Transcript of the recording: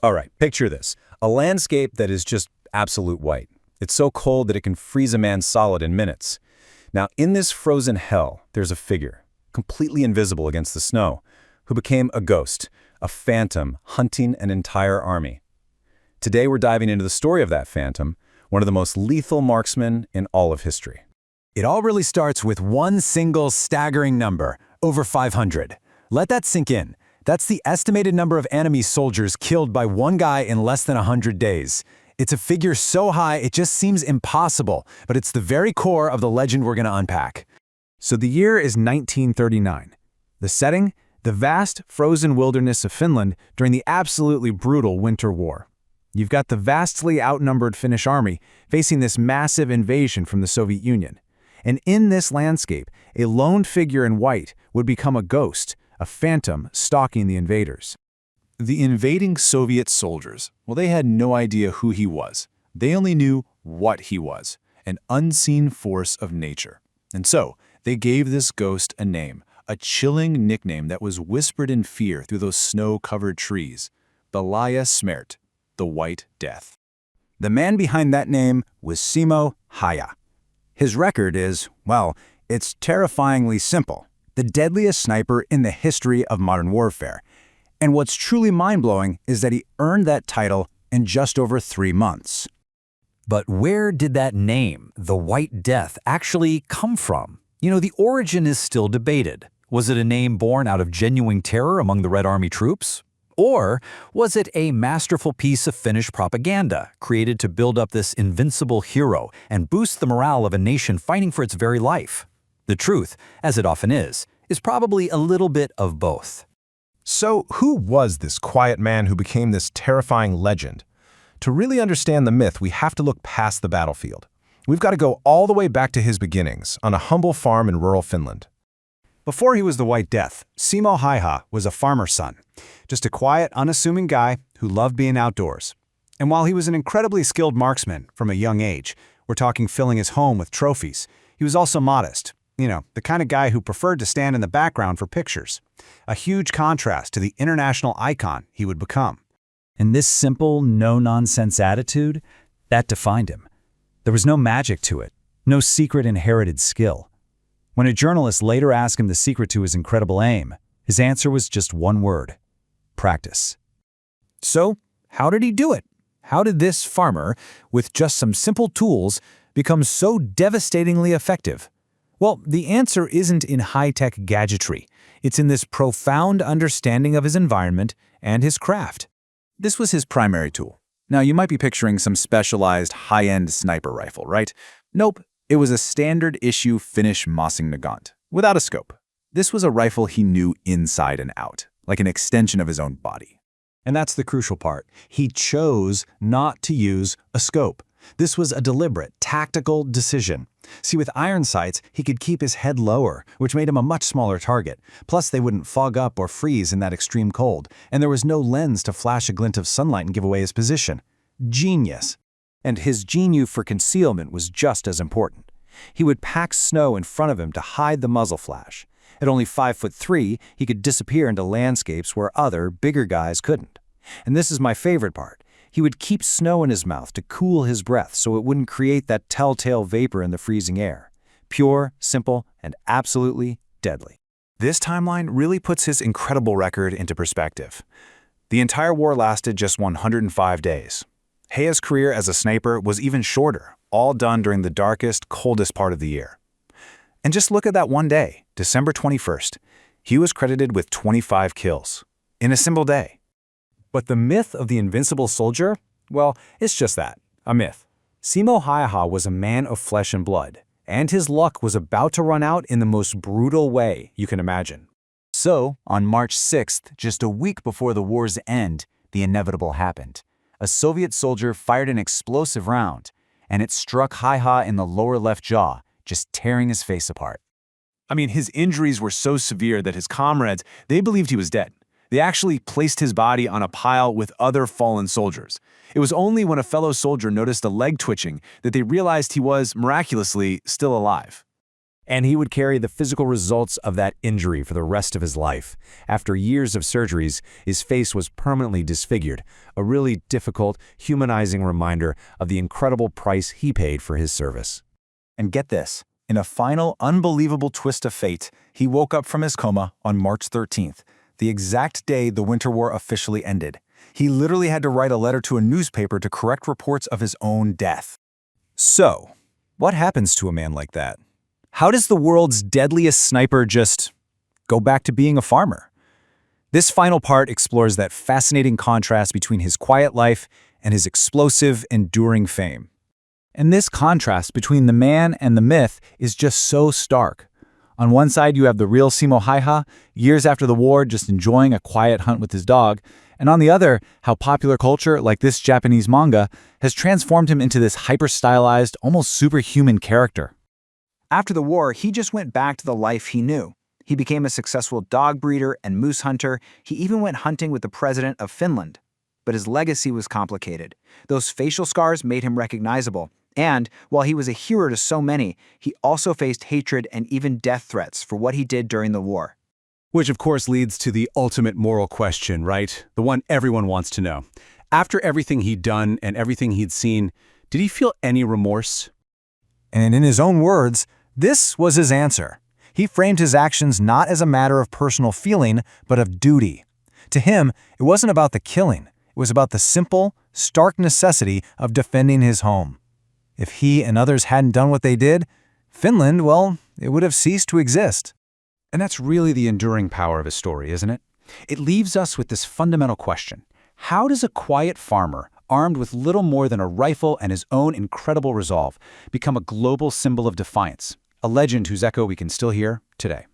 All right, picture this. A landscape that is just absolute white. It's so cold that it can freeze a man solid in minutes. Now, in this frozen hell, there's a figure, completely invisible against the snow, who became a ghost, a phantom hunting an entire army. Today, we're diving into the story of that phantom, one of the most lethal marksmen in all of history. It all really starts with one single staggering number, over 500. Let that sink in. That's the estimated number of enemy soldiers killed by one guy in less than 100 days. It's a figure so high it just seems impossible, but it's the very core of the legend we're going to unpack. So the year is 1939. The setting? The vast, frozen wilderness of Finland during the absolutely brutal Winter War. You've got the vastly outnumbered Finnish army facing this massive invasion from the Soviet Union. And in this landscape, a lone figure in white would become a ghost, a phantom stalking the invaders. The invading Soviet soldiers, well, they had no idea who he was. They only knew what he was, an unseen force of nature. And so, they gave this ghost a name, a chilling nickname that was whispered in fear through those snow-covered trees. Belaya Smert, the White Death. The man behind that name was Simo Häyhä. His record is, well, it's terrifyingly simple. The deadliest sniper in the history of modern warfare. And what's truly mind-blowing is that he earned that title in just over 3 months. But where did that name, the White Death, actually come from? You know, the origin is still debated. Was it a name born out of genuine terror among the Red Army troops? Or was it a masterful piece of Finnish propaganda created to build up this invincible hero and boost the morale of a nation fighting for its very life? The truth, as it often is probably a little bit of both. So, who was this quiet man who became this terrifying legend? To really understand the myth, we have to look past the battlefield. We've got to go all the way back to his beginnings, on a humble farm in rural Finland. Before he was the White Death, Simo Häyhä was a farmer's son. Just a quiet, unassuming guy who loved being outdoors. And while he was an incredibly skilled marksman from a young age, we're talking filling his home with trophies, he was also modest. You know, the kind of guy who preferred to stand in the background for pictures. A huge contrast to the international icon he would become. And this simple, no-nonsense attitude, that defined him. There was no magic to it, no secret inherited skill. When a journalist later asked him the secret to his incredible aim, his answer was just one word: practice. So, how did he do it? How did this farmer, with just some simple tools, become so devastatingly effective? Well, the answer isn't in high-tech gadgetry. It's in this profound understanding of his environment and his craft. This was his primary tool. Now, you might be picturing some specialized high-end sniper rifle, right? Nope, it was a standard-issue Finnish Mosingnagant, without a scope. This was a rifle he knew inside and out, like an extension of his own body. And that's the crucial part. He chose not to use a scope. This was a deliberate, tactical decision. See, with iron sights, he could keep his head lower, which made him a much smaller target. Plus, they wouldn't fog up or freeze in that extreme cold, and there was no lens to flash a glint of sunlight and give away his position. Genius. And his genu for concealment was just as important. He would pack snow in front of him to hide the muzzle flash. At only 5'3", he could disappear into landscapes where other, bigger guys couldn't. And this is my favorite part. He would keep snow in his mouth to cool his breath so it wouldn't create that telltale vapor in the freezing air. Pure, simple, and absolutely deadly. This timeline really puts his incredible record into perspective. The entire war lasted just 105 days. Häyhä's career as a sniper was even shorter, all done during the darkest, coldest part of the year. And just look at that one day, December 21st. He was credited with 25 kills in a single day. But the myth of the invincible soldier? Well, it's just that, a myth. Simo Häyhä was a man of flesh and blood, and his luck was about to run out in the most brutal way you can imagine. So, on March 6th, just a week before the war's end, the inevitable happened. A Soviet soldier fired an explosive round, and it struck Häyhä in the lower left jaw, just tearing his face apart. I mean, his injuries were so severe that his comrades, they believed he was dead. They actually placed his body on a pile with other fallen soldiers. It was only when a fellow soldier noticed a leg twitching that they realized he was, miraculously, still alive. And he would carry the physical results of that injury for the rest of his life. After years of surgeries, his face was permanently disfigured, a really difficult, humanizing reminder of the incredible price he paid for his service. And get this, in a final, unbelievable twist of fate, he woke up from his coma on March 13th, the exact day the Winter War officially ended. He literally had to write a letter to a newspaper to correct reports of his own death. So, what happens to a man like that? How does the world's deadliest sniper just go back to being a farmer? This final part explores that fascinating contrast between his quiet life and his explosive, enduring fame. And this contrast between the man and the myth is just so stark. On one side, you have the real Simo Häyhä, years after the war just enjoying a quiet hunt with his dog, and on the other, how popular culture, like this Japanese manga, has transformed him into this hyper-stylized, almost superhuman character. After the war, he just went back to the life he knew. He became a successful dog breeder and moose hunter. He even went hunting with the president of Finland. But his legacy was complicated. Those facial scars made him recognizable. And while he was a hero to so many, he also faced hatred and even death threats for what he did during the war. Which of course leads to the ultimate moral question, right? The one everyone wants to know. After everything he'd done and everything he'd seen, did he feel any remorse? And in his own words, this was his answer. He framed his actions not as a matter of personal feeling, but of duty. To him, it wasn't about the killing. It was about the simple, stark necessity of defending his home. If he and others hadn't done what they did, Finland, well, it would have ceased to exist. And that's really the enduring power of his story, isn't it? It leaves us with this fundamental question. How does a quiet farmer, armed with little more than a rifle and his own incredible resolve, become a global symbol of defiance, a legend whose echo we can still hear today?